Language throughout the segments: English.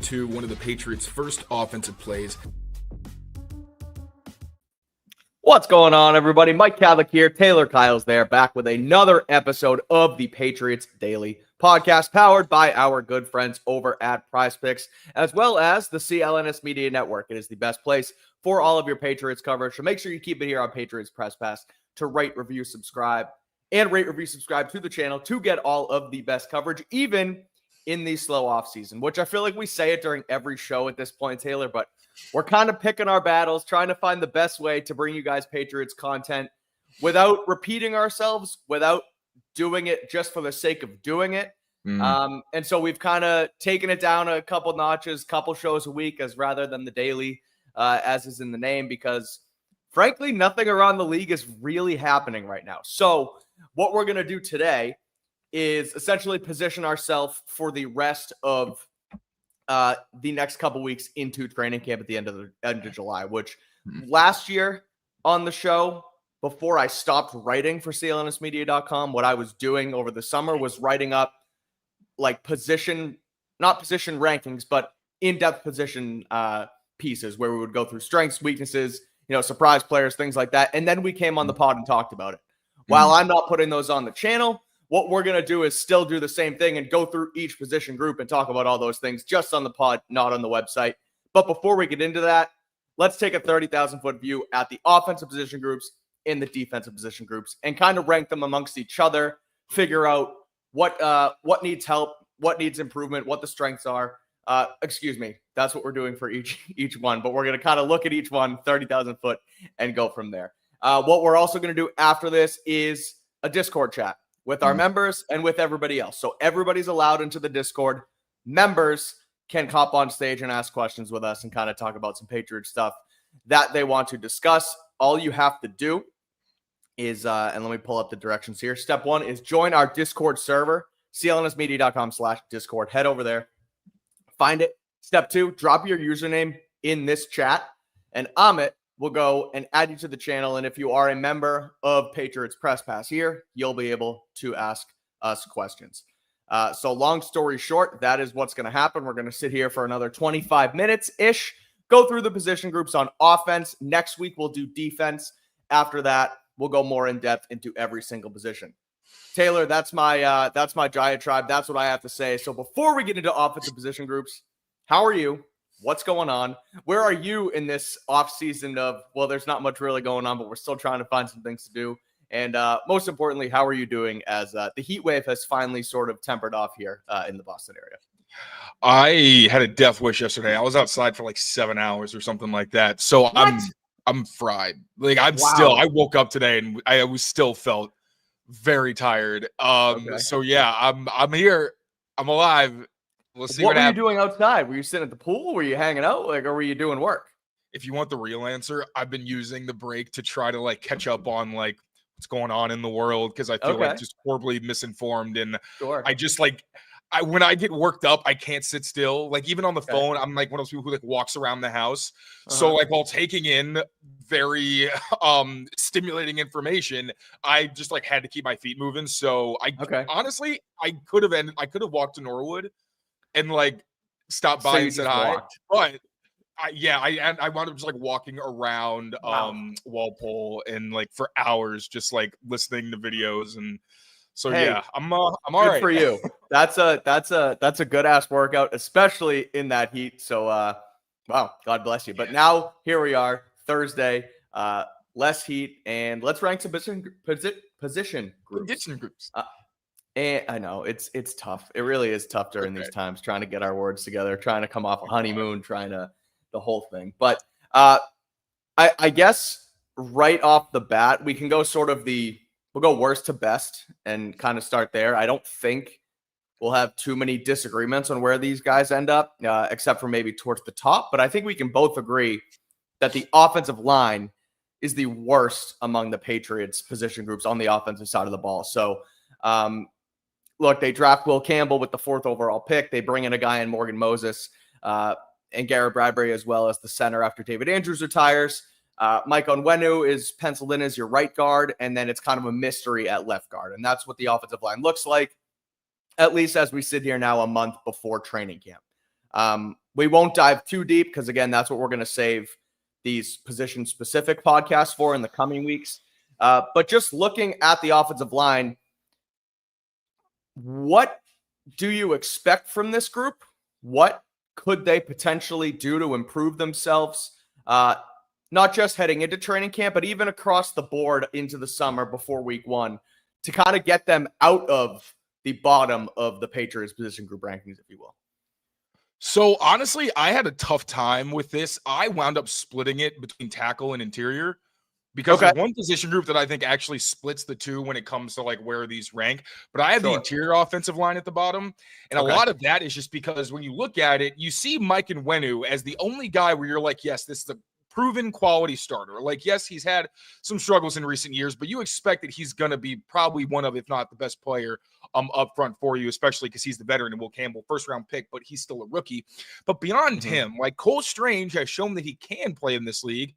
into one of the Patriots' first offensive plays. What's going on, everybody? Mike Kadlick here. Taylor Kyle's there, back with another episode of the Patriots Daily Podcast, powered by our good friends over at PrizePicks, as well as the CLNS Media Network. It is the best place for all of your Patriots coverage, so make sure you keep it here on Patriots Press Pass to rate, review, subscribe to the channel to get all of the best coverage, even in the slow off season, which I feel like we say it during every show at this point, Taylor, but we're kind of picking our battles, trying to find the best way to bring you guys Patriots content without repeating ourselves, without doing it just for the sake of doing it. And so we've kind of taken it down a couple notches, couple shows a week as rather than the daily, as is in the name, because frankly, nothing around the league is really happening right now. So what we're going to do today is essentially position ourselves for the rest of the next couple weeks into training camp at the end of July, which last year on the show, before I stopped writing for CLNSmedia.com, what I was doing over the summer was writing up like not position rankings, but in-depth position pieces where we would go through strengths, weaknesses, surprise players, things like that. And then we came on the pod and talked about it. While I'm not putting those on the channel, what we're going to do is still do the same thing and go through each position group and talk about all those things just on the pod, not on the website. But before we get into that, let's take a 30,000-foot view at the offensive position groups and the defensive position groups and kind of rank them amongst each other, figure out what needs help, what needs improvement, what the strengths are. That's what we're doing for each one. But we're going to kind of look at each one, 30,000 foot, and go from there. What we're also going to do after this is a Discord chat with our members and with everybody else. So everybody's allowed into the Discord. Members can hop on stage and ask questions with us and kind of talk about some Patriot stuff that they want to discuss. All you have to do is, and let me pull up the directions here. Step one is join our Discord server, clnsmedia.com/Discord. Head over there, find it. Step two, drop your username in this chat, and Amit will go and add you to the channel. And if you are a member of Patriots Press Pass here, you'll be able to ask us questions. So long story short, that is what's going to happen. We're going to sit here for another 25 minutes-ish, go through the position groups on offense. Next week, we'll do defense. After that, we'll go more in depth into every single position. Taylor, that's my diatribe. That's what I have to say. So before we get into offensive position groups, how are you? What's going on? Where are you in this offseason of, well, there's not much really going on, but we're still trying to find some things to do. And most importantly, how are you doing as the heat wave has finally sort of tempered off here in the Boston area? I had a death wish yesterday. I was outside for like 7 hours or something like that. So I'm fried. Like I woke up today and I was still felt very tired. Okay. So yeah, I'm here. I'm alive. We'll see what were happens. You doing outside? Were you sitting at the pool? Were you hanging out? Or were you doing work? If you want the real answer, I've been using the break to try to catch up on what's going on in the world, because I feel just horribly misinformed. And I just when I get worked up, I can't sit still. Even on the phone, I'm one of those people who walks around the house. So while taking in very stimulating information, I just had to keep my feet moving. So honestly, I could have walked to Norwood and stopped by and said hi. But I wound up just walking around Walpole and for hours, just listening to videos. And so I'm all right. Good for you. That's a good ass workout, especially in that heat. So wow, God bless you. But now here we are, Thursday, less heat, and let's rank some position groups. Position groups. And I know it's tough. It really is tough during these times, trying to get our words together, trying to come off a honeymoon, the whole thing. But I guess right off the bat, we can go we'll go worst to best and kind of start there. I don't think we'll have too many disagreements on where these guys end up, except for maybe towards the top. But I think we can both agree that the offensive line is the worst among the Patriots position groups on the offensive side of the ball. So, look, they draft Will Campbell with the 4th overall pick. They bring in a guy in Morgan Moses and Garrett Bradbury as well as the center after David Andrews retires. Mike Onwenu is penciled in as your right guard, and then it's kind of a mystery at left guard. And that's what the offensive line looks like, at least as we sit here now a month before training camp. We won't dive too deep because, again, that's what we're going to save these position-specific podcasts for in the coming weeks. But just looking at the offensive line, what do you expect from this group? What could they potentially do to improve themselves? Not just heading into training camp, but even across the board into the summer before week 1 to kind of get them out of the bottom of the Patriots position group rankings, if you will. So honestly, I had a tough time with this. I wound up splitting it between tackle and interior because there's one position group that I think actually splits the two when it comes to like where these rank. But I have the interior offensive line at the bottom. And a lot of that is just because when you look at it, you see Mike Nwenu as the only guy where you're like, yes, this is the proven quality starter. Like, yes, he's had some struggles in recent years, but you expect that he's going to be probably one of, if not the best player up front for you, especially because he's the veteran and Will Campbell, first round pick, but he's still a rookie. But beyond him, like Cole Strange has shown that he can play in this league,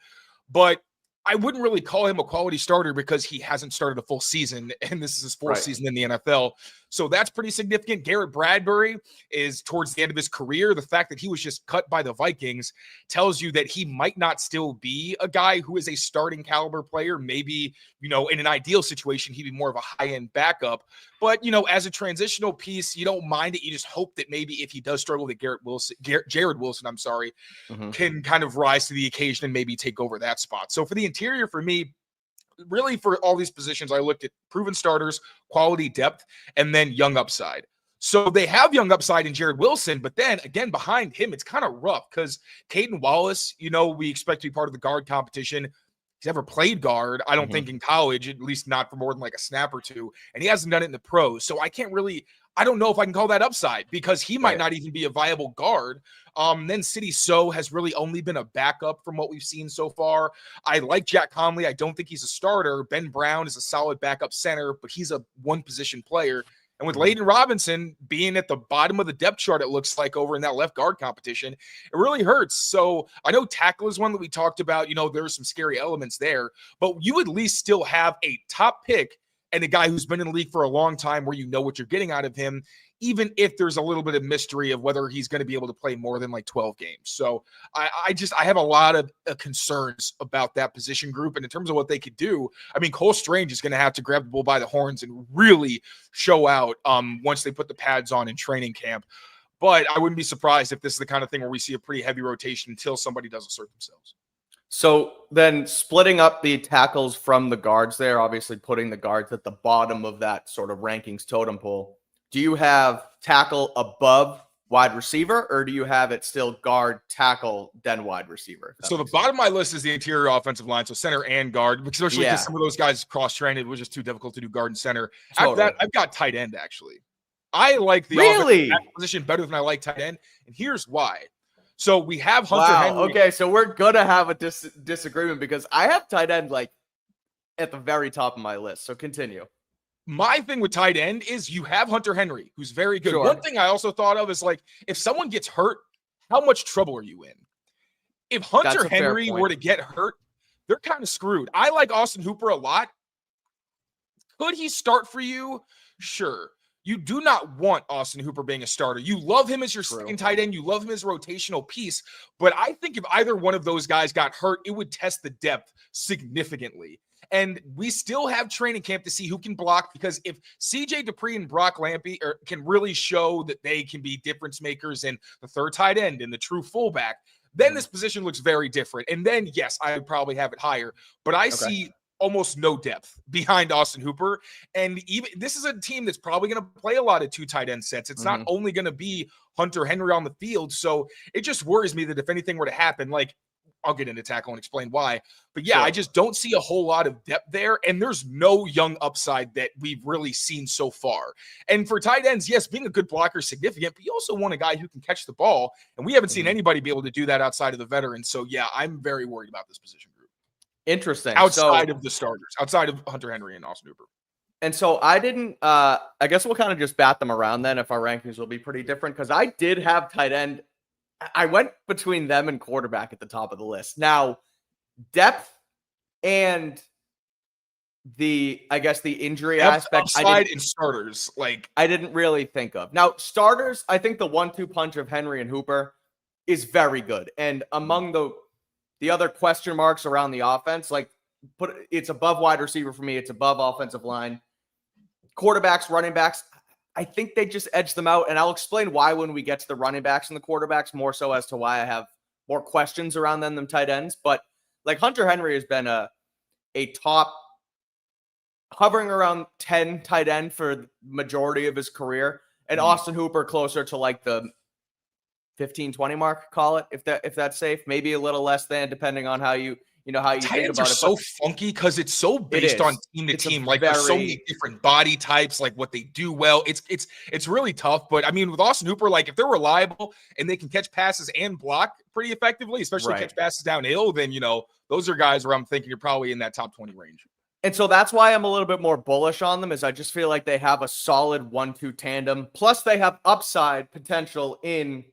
but I wouldn't really call him a quality starter because he hasn't started a full season, and this is his fourth season in the NFL. So that's pretty significant. Garrett Bradbury is towards the end of his career. The fact that he was just cut by the Vikings tells you that he might not still be a guy who is a starting caliber player. Maybe, in an ideal situation, he'd be more of a high-end backup. But, as a transitional piece, you don't mind it. You just hope that maybe if he does struggle, that Jared Wilson, can kind of rise to the occasion and maybe take over that spot. So for the interior, for me, really for all these positions, I looked at proven starters, quality depth, and then young upside. So they have young upside in Jared Wilson, but then again, behind him, it's kind of rough because Caden Wallace, we expect to be part of the guard competition. He's never played guard, I don't think, in college, at least not for more than like a snap or two. And he hasn't done it in the pros. So I don't know if I can call that upside because he might not even be a viable guard. Then City So has really only been a backup from what we've seen so far. I like Jack Conley. I don't think he's a starter. Ben Brown is a solid backup center, but he's a one-position player. And with Layden Robinson being at the bottom of the depth chart, it looks like over in that left guard competition, it really hurts. So I know tackle is one that we talked about. There are some scary elements there, but you at least still have a top pick and a guy who's been in the league for a long time where you know what you're getting out of him, even if there's a little bit of mystery of whether he's going to be able to play more than like 12 games. So I have a lot of concerns about that position group. And in terms of what they could do, Cole Strange is going to have to grab the bull by the horns and really show out once they put the pads on in training camp. But I wouldn't be surprised if this is the kind of thing where we see a pretty heavy rotation until somebody does assert themselves. So then splitting up the tackles from the guards there, obviously putting the guards at the bottom of that sort of rankings totem pole. Do you have tackle above wide receiver, or do you have it still guard, tackle, then wide receiver? So the bottom of my list is the interior offensive line, so center and guard, especially because some of those guys cross-trained. It was just too difficult to do guard and center. After that, I've got tight end, actually. I like the offensive position better than I like tight end, and here's why. So we have Hunter Henry. Okay, so we're going to have a disagreement because I have tight end like at the very top of my list. So continue. My thing with tight end is you have Hunter Henry, who's very good. One thing I also thought of is like, if someone gets hurt, how much trouble are you in? If Hunter Henry were to get hurt, they're kind of screwed. I like Austin Hooper a lot. Could he start for you? Sure. You do not want Austin Hooper being a starter. You love him as your second tight end. You love him as a rotational piece. But I think if either one of those guys got hurt, it would test the depth significantly. And we still have training camp to see who can block, because if CJ Dupree and Brock Lampy can really show that they can be difference makers in the third tight end and the true fullback, then this position looks very different. And then, yes, I would probably have it higher. But I see almost no depth behind Austin Hooper. And even this is a team that's probably going to play a lot of two tight end sets. It's not only going to be Hunter Henry on the field. So it just worries me that if anything were to happen, like, I'll get into tackle and explain why. But yeah, I just don't see a whole lot of depth there. And there's no young upside that we've really seen so far. And for tight ends, yes, being a good blocker is significant, but you also want a guy who can catch the ball. And we haven't seen anybody be able to do that outside of the veterans. So yeah, I'm very worried about this position group. Interesting. Outside of the starters, outside of Hunter Henry and Austin Hooper. And so I didn't, I guess we'll kind of just bat them around then if our rankings will be pretty different, because I did have tight end. I went between them and quarterback at the top of the list. Now, depth and the injury aspect, upside in starters, like I didn't really think of. Now, starters, I think the 1-2 punch of Henry and Hooper is very good. And among the other question marks around the offense, like it's above wide receiver for me, it's above offensive line. Quarterbacks, running backs, I think they just edge them out. And I'll explain why when we get to the running backs and the quarterbacks, more so as to why I have more questions around them than tight ends. But like Hunter Henry has been a top, hovering around 10 tight end for the majority of his career. And Austin Hooper closer to like the 15-20 mark, call it, if that's safe. Maybe a little less than, depending on how you think about it. So funky because it's so based on team to team. Like there's so many different body types, like what they do well. It's really tough. But I mean, with Austin Hooper, like if they're reliable and they can catch passes and block pretty effectively, especially catch passes downhill, then those are guys where I'm thinking you're probably in that top 20 range. And so that's why I'm a little bit more bullish on them, is I just feel like they have a solid 1-2 tandem. Plus they have upside potential in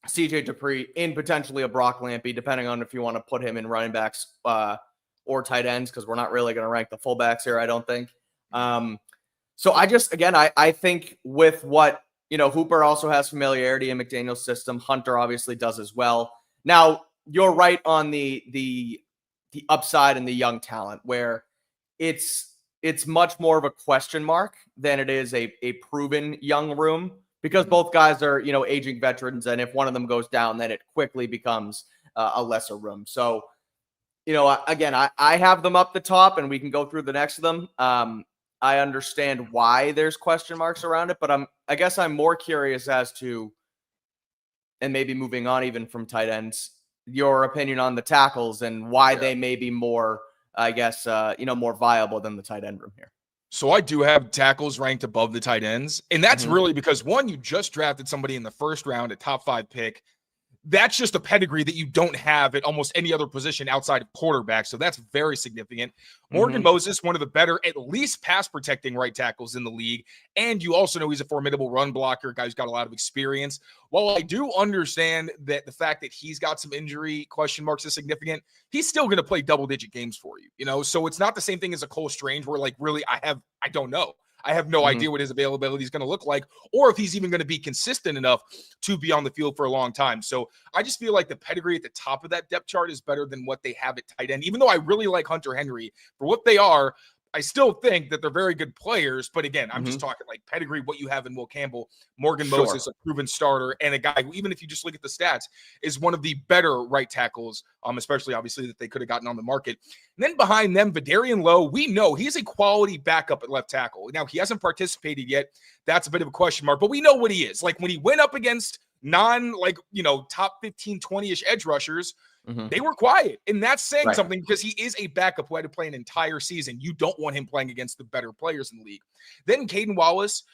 CJ Dupree, in potentially a Brock Lampy, depending on if you want to put him in running backs or tight ends, because we're not really going to rank the fullbacks here, I don't think. So I think with what, Hooper also has familiarity in McDaniel's system. Hunter obviously does as well. Now, you're right on the upside and the young talent, where it's much more of a question mark than it is a proven young room, because both guys are, aging veterans. And if one of them goes down, then it quickly becomes a lesser room. So, again, I have them up the top, and we can go through the next of them. I understand why there's question marks around it, but I guess I'm more curious as to, and maybe moving on even from tight ends, your opinion on the tackles and why they may be more, I guess, more viable than the tight end room here. So I do have tackles ranked above the tight ends. And that's really because, one, you just drafted somebody in the first round, a top 5 pick. That's just a pedigree that you don't have at almost any other position outside of quarterback. So that's very significant. Morgan Moses, one of the better, at least pass protecting right tackles in the league. And you also know he's a formidable run blocker, guy who's got a lot of experience. While I do understand that the fact that he's got some injury question marks is significant, he's still going to play double-digit games for you, So it's not the same thing as a Cole Strange where, like, really, I don't know. I have no idea what his availability is going to look like, or if he's even going to be consistent enough to be on the field for a long time. So I just feel like the pedigree at the top of that depth chart is better than what they have at tight end. Even though I really like Hunter Henry for what they are, I still think that they're very good players. But again, I'm just talking like pedigree, what you have in Will Campbell, Morgan Moses, a proven starter, and a guy who, even if you just look at the stats, is one of the better right tackles, especially obviously that they could have gotten on the market. And then behind them, Vidarian Lowe, we know he's a quality backup at left tackle. Now, he hasn't participated yet. That's a bit of a question mark, but we know what he is. Like when he went up against top 15, 20-ish edge rushers, they were quiet. And that's saying something, because he is a backup who had to play an entire season. You don't want him playing against the better players in the league. Then Caden Wallace,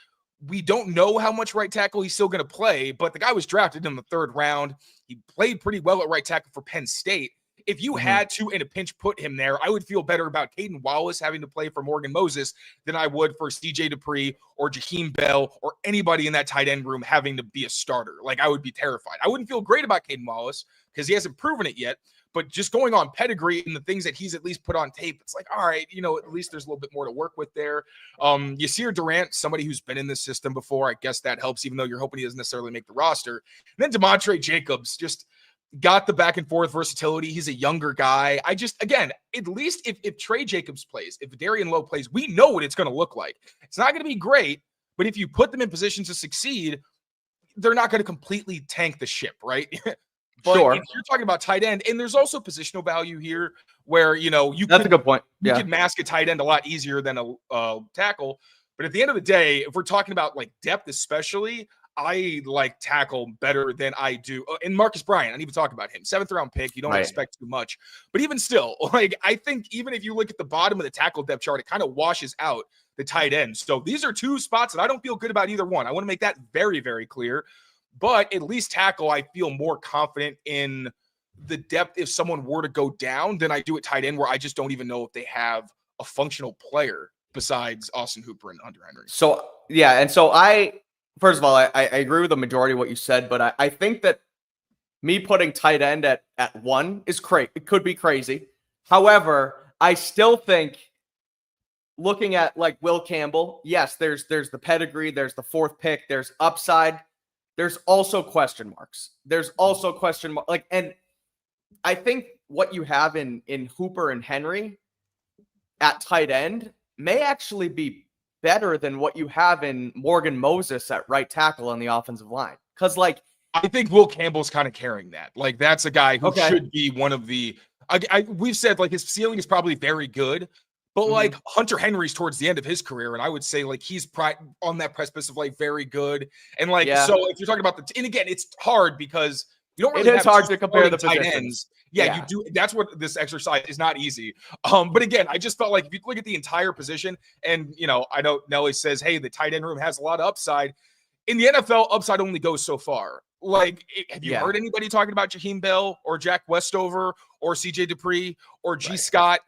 we don't know how much right tackle he's still going to play, but the guy was drafted in the 3rd round. He played pretty well at right tackle for Penn State. If you had to, in a pinch, put him there, I would feel better about Caden Wallace having to play for Morgan Moses than I would for CJ Dupree or Jaheim Bell or anybody in that tight end room having to be a starter. Like, I would be terrified. I wouldn't feel great about Caden Wallace because he hasn't proven it yet. But just going on pedigree and the things that he's at least put on tape, it's like, all right, at least there's a little bit more to work with there. Yasir Durant, somebody who's been in this system before, I guess that helps, even though you're hoping he doesn't necessarily make the roster. And then DeMontre Jacobs just got the back and forth versatility. He's a younger guy. Again, at least if Trey Jacobs plays, if Vidarian Lowe plays, we know what it's going to look like. It's not going to be great, but if you put them in position to succeed, they're not going to completely tank the ship, right? But if you're talking about tight end, and there's also positional value here where, that's a good point. You could mask a tight end a lot easier than a tackle. But at the end of the day, if we're talking about like depth, especially, I like tackle better than I do. And Marcus Bryant, I need to talk about him. 7th round pick. You don't expect too much. But even still, I think even if you look at the bottom of the tackle depth chart, it kind of washes out the tight end. So these are 2 spots that I don't feel good about either one. I want to make that very, very clear. But at least tackle, I feel more confident in the depth if someone were to go down than I do at tight end, where I just don't even know if they have a functional player besides Austin Hooper and Hunter Henry. So, yeah. And so first of all, I agree with the majority of what you said, but I think that me putting tight end at 1 is crazy. It could be crazy. However, I still think looking at like Will Campbell, yes, there's the pedigree, there's the fourth pick, there's upside. There's also question marks. And I think what you have in Hooper and Henry at tight end may actually be better than what you have in Morgan Moses at right tackle on the offensive line. Because, like, I think Will Campbell's kind of carrying that. Like, that's a guy who should be one of the. We've said like his ceiling is probably very good, but like Hunter Henry's towards the end of his career, and I would say like he's on that precipice of like very good. And like so, if you're talking about and again, it's hard because you don't really. It is hard to compare the tight ends. Yeah, you do. That's what this exercise is not easy. But again, I just felt like if you look at the entire position, and I know Nelly says, hey, the tight end room has a lot of upside. In the NFL, upside only goes so far. Like, have you heard anybody talking about Jaheim Bell or Jack Westover or CJ Dupree or G. Scott?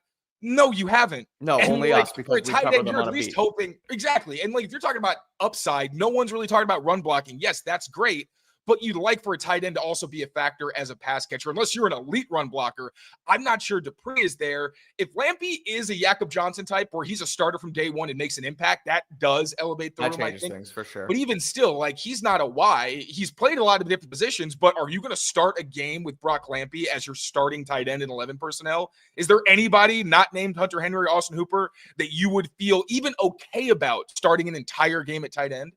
No, you haven't. No, and only us because we cover them you're at least hoping. Exactly. And like, if you're talking about upside, no one's really talking about run blocking. Yes, that's great. But you'd like for a tight end to also be a factor as a pass catcher, unless you're an elite run blocker. I'm not sure Dupree is there. If Lampy is a Jakob Johnson type where he's a starter from day one and makes an impact, that does elevate the room, I think. Things for sure. But even still, like, he's not a Y. He's played a lot of different positions, but are you going to start a game with Brock Lampy as your starting tight end in 11 personnel? Is there anybody not named Hunter Henry or Austin Hooper that you would feel even okay about starting an entire game at tight end?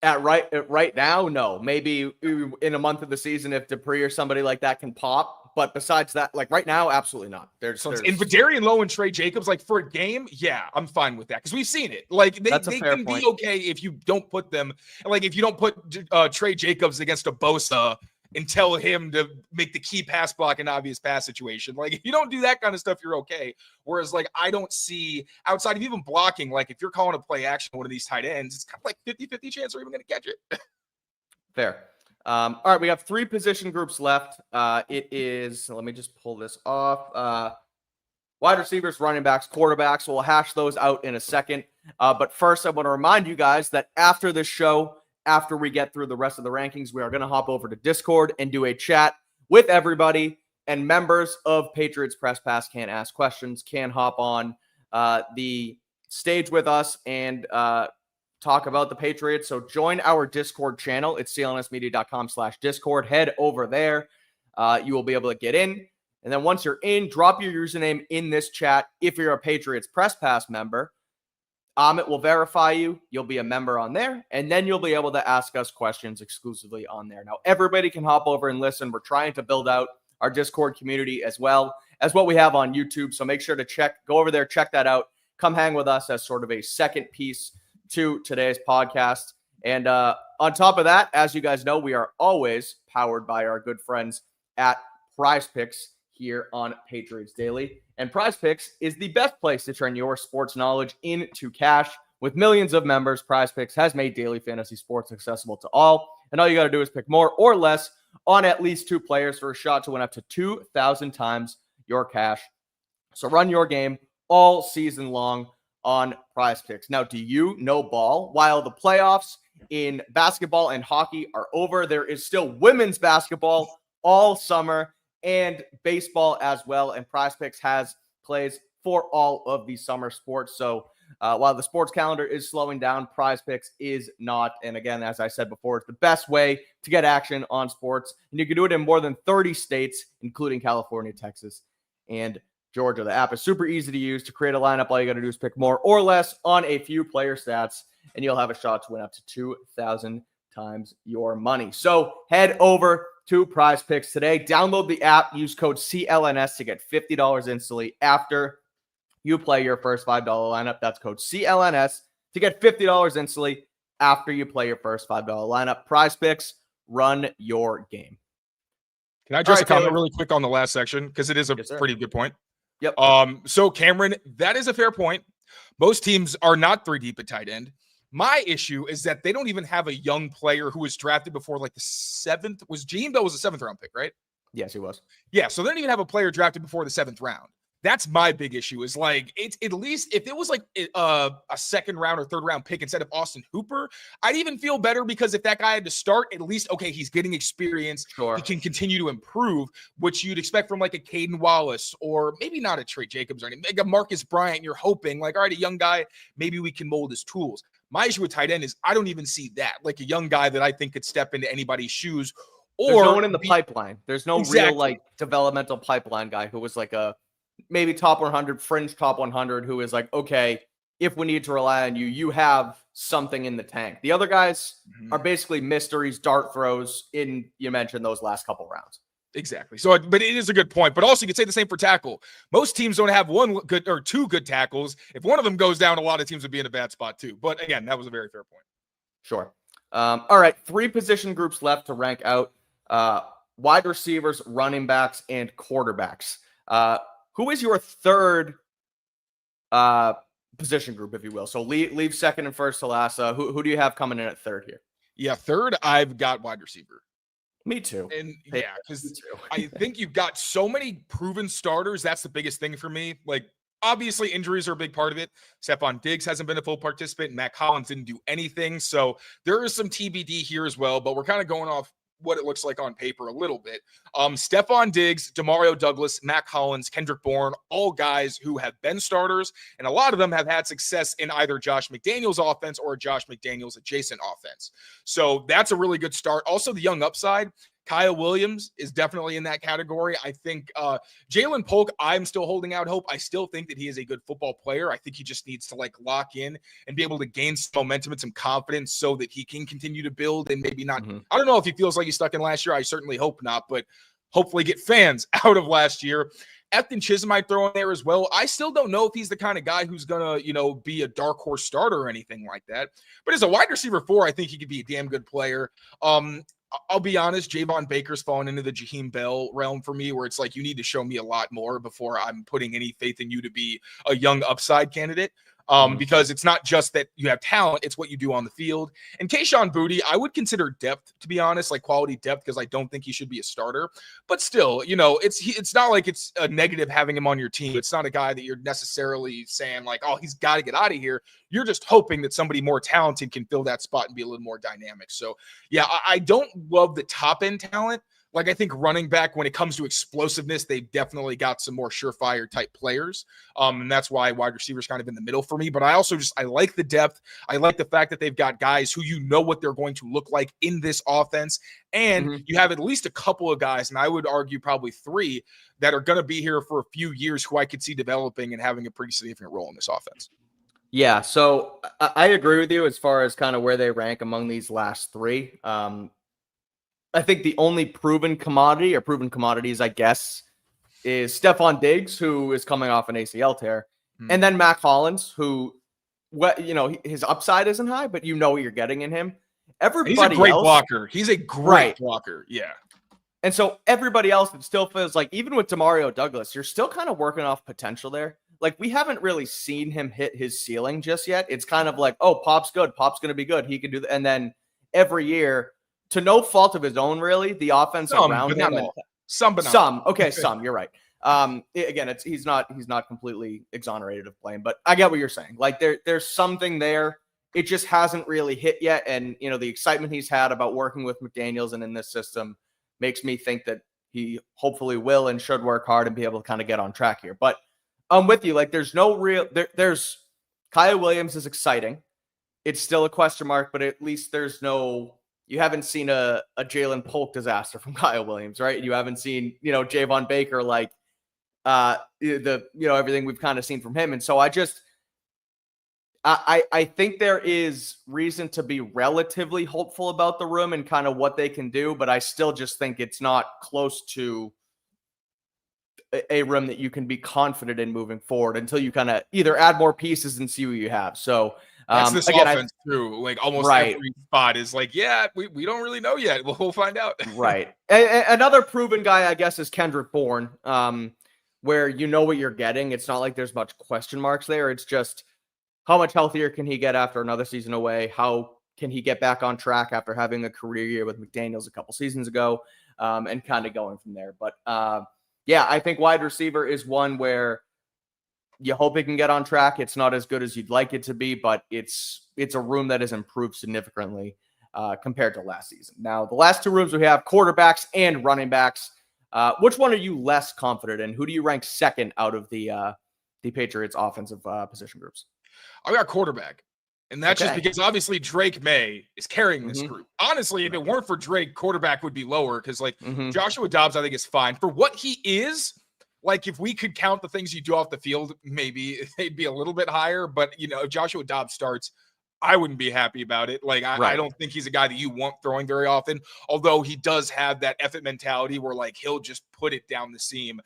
Right now, no. Maybe in a month of the season if Dupree or somebody like that can pop. But besides that, like right now, absolutely not. There's in Vidarian Lowe and Trey Jacobs, like for a game, yeah, I'm fine with that because we've seen it. Like they can be okay if you don't put them, like if you don't put Trey Jacobs against a Bosa and tell him to make the key pass block an obvious pass situation. Like if you don't do that kind of stuff, you're okay. Whereas like I don't see outside of even blocking, like if you're calling a play action on one of these tight ends, it's kind of like 50-50 chance they're even going to catch it. Fair. All right, we have 3 position groups left. It is, let me just pull this off. Wide receivers, running backs, quarterbacks. We'll hash those out in a second. But first, I want to remind you guys that after this show, after we get through the rest of the rankings, we are going to hop over to Discord and do a chat with everybody, and members of Patriots Press Pass can ask questions, can hop on the stage with us and talk about the Patriots. So join our Discord channel. It's clnsmedia.com/Discord. Head over there. You will be able to get in. And then once you're in, drop your username in this chat. If you're a Patriots Press Pass member, Amit will verify you. You'll be a member on there, and then you'll be able to ask us questions exclusively on there. Now, everybody can hop over and listen. We're trying to build out our Discord community as well as what we have on YouTube. So make sure to go over there, check that out. Come hang with us as sort of a second piece to today's podcast. And on top of that, as you guys know, we are always powered by our good friends at Prize Picks here on Patriots Daily. And Prize Picks is the best place to turn your sports knowledge into cash. With millions of members, Prize Picks has made daily fantasy sports accessible to all. And all you got to do is pick more or less on at least 2 players for a shot to win up to 2,000 times your cash. So run your game all season long on Prize Picks. Now, do you know ball? While the playoffs in basketball and hockey are over, there is still women's basketball all summer and baseball as well. And Prize Picks has plays for all of these summer sports. So while the sports calendar is slowing down, Prize Picks is not. And again, as I said before, it's the best way to get action on sports. And you can do it in more than 30 states, including California, Texas, and Georgia. The app is super easy to use. To create a lineup, all you got to do is pick more or less on a few player stats, and you'll have a shot to win up to 2,000 times your money. So head over to Prize Picks today. Download the app. Use code CLNS to get $50 instantly after you play your first $5 lineup. That's code CLNS to get $50 instantly after you play your first $5 lineup. Prize Picks, run your game. Can I just comment really quick on the last section? Because it is a pretty good point. Yep. So Cameron, that is a fair point. Most teams are not 3 deep at tight end. My issue is that they don't even have a young player who was drafted before like the 7th. Was Jaheim Bell was a 7th round pick, right? Yes, he was. Yeah, so they don't even have a player drafted before the 7th round. That's my big issue is like, it's at least if it was like a second round or third round pick instead of Austin Hooper, I'd even feel better because if that guy had to start, at least, okay, he's getting experience. Sure. He can continue to improve, which you'd expect from like a Caden Wallace or maybe not a Trey Jacobs or anything, like a Marcus Bryant. You're hoping like, all right, a young guy, maybe we can mold his tools. My issue with tight end is I don't even see that, like a young guy that I think could step into anybody's shoes. Or there's no one in the pipeline. There's no real like developmental pipeline guy who was like a maybe top 100, fringe top 100, who is like, okay, if we need to rely on you, you have something in the tank. The other guys are basically mysteries, dart throws in, you mentioned those last couple rounds. Exactly. So, but it is a good point. But also, you could say the same for tackle. Most teams don't have one good or two good tackles. If one of them goes down, a lot of teams would be in a bad spot too. But again, that was a very fair point. Sure. All right. 3 position groups left to rank out. Wide receivers, running backs, and quarterbacks. Who is your third position group, if you will? So leave second and first to last. Who do you have coming in at third here? Yeah, third, I've got wide receiver. Me too. And yeah, because I think you've got so many proven starters. That's the biggest thing for me. Like, obviously, injuries are a big part of it. Stephon Diggs hasn't been a full participant. Matt Collins didn't do anything. So there is some TBD here as well, but we're kind of going off what it looks like on paper a little bit. Stephon Diggs, Demario Douglas, Matt Collins, Kendrick Bourne, all guys who have been starters, and a lot of them have had success in either Josh McDaniels' offense or Josh McDaniels' adjacent offense. So that's a really good start. Also, the young upside, Kyle Williams is definitely in that category. I think Jalen Polk, I'm still holding out hope. I still think that he is a good football player. I think he just needs to like lock in and be able to gain some momentum and some confidence so that he can continue to build and maybe not. I don't know if he feels like he's stuck in last year. I certainly hope not, but hopefully get fans out of last year. Efton Chisholm I throw in there as well. I still don't know if he's the kind of guy who's going to, be a dark horse starter or anything like that. But as a wide receiver 4, I think he could be a damn good player. I'll be honest, Javon Baker's fallen into the Jaheim Bell realm for me, where it's like you need to show me a lot more before I'm putting any faith in you to be a young upside candidate. Because it's not just that you have talent, it's what you do on the field. And Kayshon Boutte, I would consider depth, to be honest, like quality depth, because I don't think he should be a starter. But still, it's not like it's a negative having him on your team. It's not a guy that you're necessarily saying like, oh, he's got to get out of here. You're just hoping that somebody more talented can fill that spot and be a little more dynamic. So, yeah, I don't love the top-end talent. Like, I think running back, when it comes to explosiveness, they've definitely got some more surefire type players. And that's why wide receivers kind of in the middle for me. But I also I like the depth. I like the fact that they've got guys who what they're going to look like in this offense. And you have at least a couple of guys, and I would argue probably 3, that are going to be here for a few years who I could see developing and having a pretty significant role in this offense. Yeah, so I agree with you as far as kind of where they rank among these last 3. I think the only proven commodities, I guess, is Stephon Diggs, who is coming off an ACL tear. And then Matt Collins, who, his upside isn't high, but what you're getting in him. Everybody He's a great else, blocker. He's a great blocker. Yeah. And so everybody else, it still feels like, even with Demario Douglas, you're still kind of working off potential there. Like, we haven't really seen him hit his ceiling just yet. It's kind of like, oh, Pop's good. Pop's going to be good. He can do that. And then every year, to no fault of his own, really, the offense around him. Some. Okay, some. You're right. Again, he's not completely exonerated of blame, but I get what you're saying. Like, there's something there. It just hasn't really hit yet. And, the excitement he's had about working with McDaniels and in this system makes me think that he hopefully will and should work hard and be able to kind of get on track here. But I'm with you. Like, there's no real there's Kyle Williams is exciting. It's still a question mark, but at least you haven't seen a Jalen Polk disaster from Kyle Williams, right? You haven't seen, Javon Baker, like everything we've kind of seen from him. And so I think there is reason to be relatively hopeful about the room and kind of what they can do, but I still just think it's not close to a room that you can be confident in moving forward until you kind of either add more pieces and see what you have. So that's this offense too. Like, almost every spot is like, yeah, we don't really know yet. We'll find out. Right. Another proven guy, I guess, is Kendrick Bourne, where what you're getting. It's not like there's much question marks there. It's just, how much healthier can he get after another season away? How can he get back on track after having a career year with McDaniels a couple seasons ago, and kind of going from there. But yeah, I think wide receiver is one where You hope it can get on track. It's not as good as you'd like it to be, but it's a room that has improved significantly compared to last season. Now, the last two rooms we have quarterbacks and running backs. Which one are you less confident in? Who do you rank second out of the Patriots offensive position groups? I got quarterback. And that's just because obviously Drake May is carrying this group. Honestly, if it weren't for Drake, quarterback would be lower because Joshua Dobbs, I think, is fine. For what he is, like if we could count the things you do off the field, maybe they'd be a little bit higher. But, if Joshua Dobbs starts, I wouldn't be happy about it. Like, I don't think he's a guy that you want throwing very often, although he does have that effort mentality where, like, he'll just put it down the seam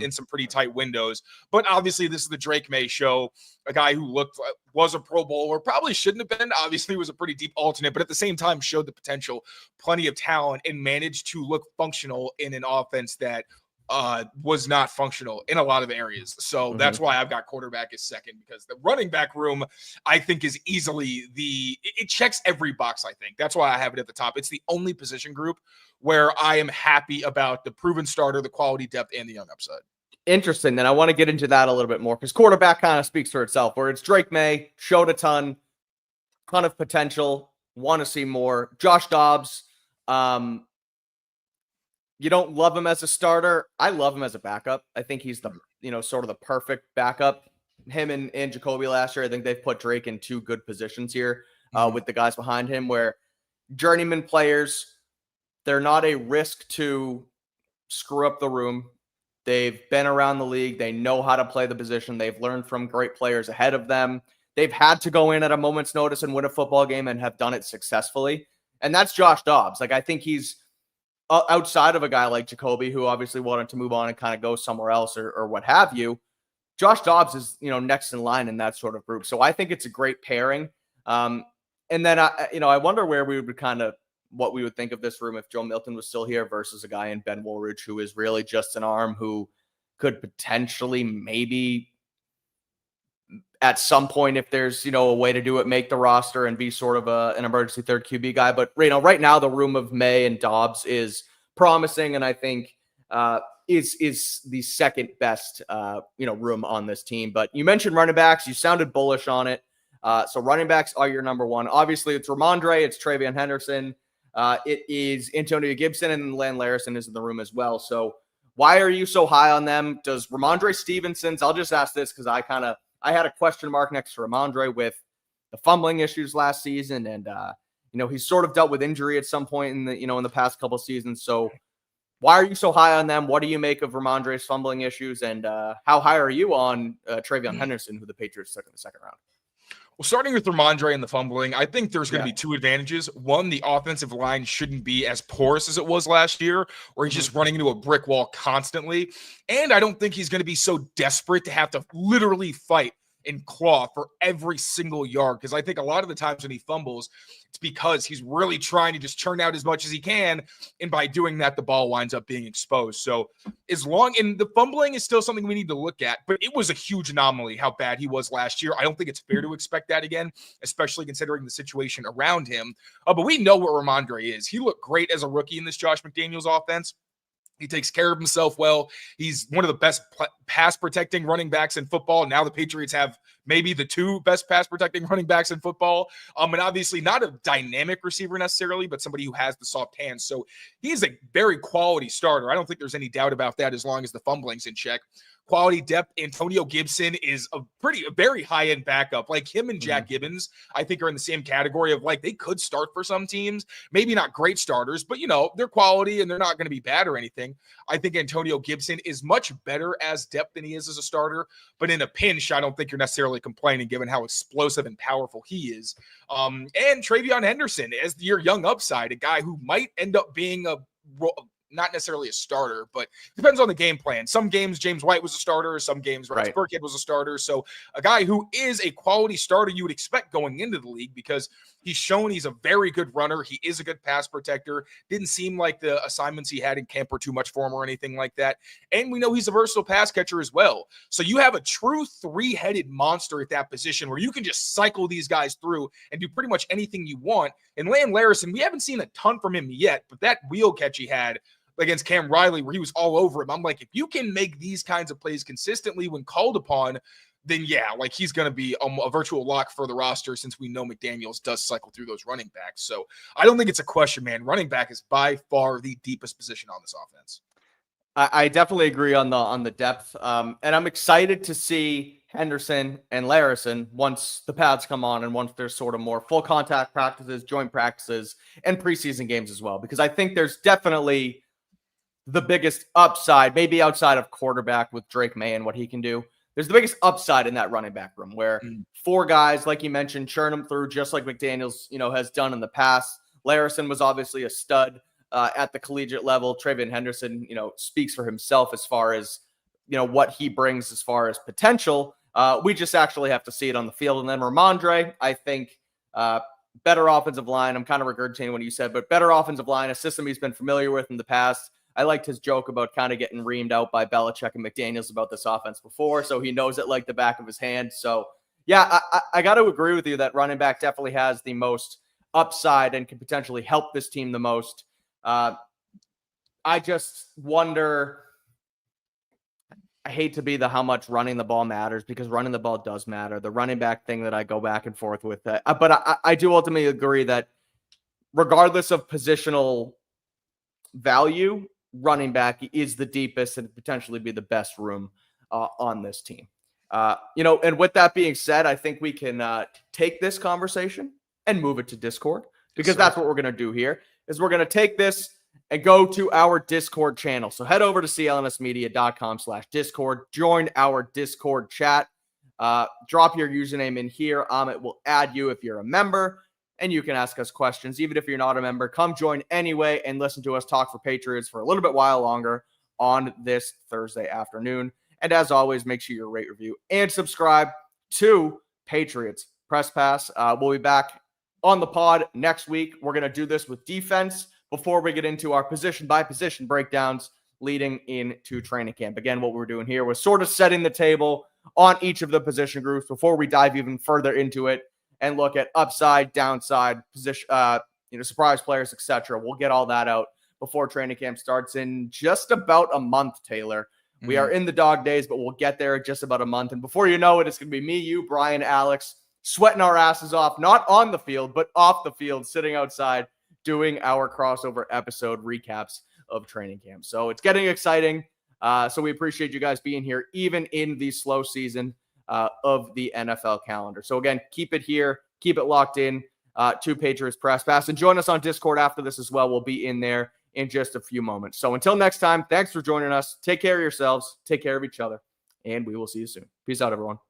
in some pretty tight windows. But obviously, this is the Drake May show, a guy who was a Pro Bowler, probably shouldn't have been. Obviously, was a pretty deep alternate, but at the same time showed the potential, plenty of talent, and managed to look functional in an offense that was not functional in a lot of areas. So that's why I've got quarterback as second, because the running back room, I think, is easily it checks every box, I think. That's why I have it at the top. It's the only position group where I am happy about the proven starter, the quality depth, and the young upside. Interesting. And I want to get into that a little bit more because quarterback kind of speaks for itself, where it's Drake May, showed a ton of potential, want to see more. Josh Dobbs, you don't love him as a starter. I love him as a backup. I think he's the, sort of the perfect backup. Him and Jacoby last year, I think they've put Drake in two good positions here with the guys behind him, where journeyman players, they're not a risk to screw up the room. They've been around the league. They know how to play the position. They've learned from great players ahead of them. They've had to go in at a moment's notice and win a football game and have done it successfully. And that's Josh Dobbs. Like, I think he's outside of a guy like Jacoby, who obviously wanted to move on and kind of go somewhere else or what have you. Josh Dobbs is, next in line in that sort of group. So I think it's a great pairing. And then, I wonder where we would what we would think of this room if Joe Milton was still here versus a guy in Ben Woolridge, who is really just an arm who could potentially maybe at some point, if there's, a way to do it, make the roster and be sort of an emergency third QB guy. But, right now the room of May and Dobbs is promising. And I think is the second best, room on this team. But you mentioned running backs. You sounded bullish on it. So running backs are your number one. Obviously, it's Ramondre, it's Travion Henderson. It is Antonio Gibson, and Lan Larison is in the room as well. So why are you so high on them? Does Ramondre Stevenson's, I'll just ask this because I had a question mark next to Ramondre with the fumbling issues last season. And, he's sort of dealt with injury at some point in the past couple seasons. So why are you so high on them? What do you make of Ramondre's fumbling issues? And how high are you on Travion Henderson, who the Patriots took in the second round? Well, starting with Ramondre and the fumbling, I think there's going to be two advantages. One, the offensive line shouldn't be as porous as it was last year, where he's just running into a brick wall constantly. And I don't think he's going to be so desperate to have to literally fight and claw for every single yard, because I think a lot of the times when he fumbles, it's because he's really trying to just churn out as much as he can, and by doing that, the ball winds up being exposed. So and the fumbling is still something we need to look at, but it was a huge anomaly how bad he was last year. I don't think it's fair to expect that again, especially considering the situation around him. But we know what Ramondre is. He looked great as a rookie in this Josh McDaniels offense. He takes care of himself well. He's one of the best pass protecting running backs in football. Now the Patriots have maybe the two best pass protecting running backs in football. And obviously not a dynamic receiver necessarily, but somebody who has the soft hands. So he's a very quality starter. I don't think there's any doubt about that as long as the fumbling's in check. Quality depth. Antonio Gibson is a very high-end backup. Like him and Jack Gibbons, I think, are in the same category of like they could start for some teams. Maybe not great starters, but they're quality and they're not going to be bad or anything. I think Antonio Gibson is much better as depth than he is as a starter, but in a pinch, I don't think you're necessarily complaining given how explosive and powerful he is. And Travion Henderson as your young upside, a guy who might end up being not necessarily a starter, but depends on the game plan. Some games, James White was a starter. Some games, Rex Burkhead was a starter. So a guy who is a quality starter you would expect going into the league because he's shown he's a very good runner. He is a good pass protector. Didn't seem like the assignments he had in camp were too much for him or anything like that. And we know he's a versatile pass catcher as well. So you have a true three-headed monster at that position where you can just cycle these guys through and do pretty much anything you want. And Lan Larison, we haven't seen a ton from him yet, but that wheel catch he had against Cam Riley where he was all over him. I'm like, if you can make these kinds of plays consistently when called upon, then yeah, like he's going to be a virtual lock for the roster since we know McDaniels does cycle through those running backs. So I don't think it's a question, man. Running back is by far the deepest position on this offense. I definitely agree on the depth. And I'm excited to see Henderson and Larison once the pads come on and once there's sort of more full contact practices, joint practices, and preseason games as well, because I think there's definitely the biggest upside, maybe outside of quarterback with Drake May and what he can do. There's the biggest upside in that running back room where 4 guys, like you mentioned, churn them through just like McDaniels, has done in the past. Larison was obviously a stud at the collegiate level. Travion Henderson, speaks for himself as far as, what he brings as far as potential. We just actually have to see it on the field. And then Ramondre, I think better offensive line. I'm kind of regurgitating what you said, but better offensive line, a system he's been familiar with in the past. I liked his joke about kind of getting reamed out by Belichick and McDaniels about this offense before, so he knows it like the back of his hand. So, yeah, I got to agree with you that running back definitely has the most upside and can potentially help this team the most. I just wonder, I hate to be the how much running the ball matters, because running the ball does matter. The running back thing that I go back and forth with, but I do ultimately agree that regardless of positional value, running back is the deepest and potentially be the best room on this team. And with that being said, I think we can take this conversation and move it to Discord, because that's what we're going to do here, is we're going to take this and go to our Discord channel. So head over to clnsmedia.com/Discord, join our Discord chat, drop your username in here. Amit will add you if you're a member, and you can ask us questions. Even if you're not a member, come join anyway and listen to us talk for Patriots for a little bit while longer on this Thursday afternoon. And as always, make sure you rate, review, and subscribe to Patriots Press Pass. We'll be back on the pod next week. We're going to do this with defense before we get into our position-by-position breakdowns leading into training camp. Again, what we're doing here was sort of setting the table on each of the position groups before we dive even further into it and look at upside, downside, position, surprise players, etc. We'll get all that out before training camp starts in just about a month, Taylor. We are in the dog days, but we'll get there in just about a month. And before you know it, it's going to be me, you, Brian, Alex, sweating our asses off, not on the field, but off the field, sitting outside, doing our crossover episode recaps of training camp. So it's getting exciting. So we appreciate you guys being here, even in the slow season of the NFL calendar. So again, keep it here, keep it locked in to Patriots Press Pass, and join us on Discord after this as well. We'll be in there in just a few moments. So until next time, thanks for joining us. Take care of yourselves, take care of each other, and we will see you soon. Peace out, everyone.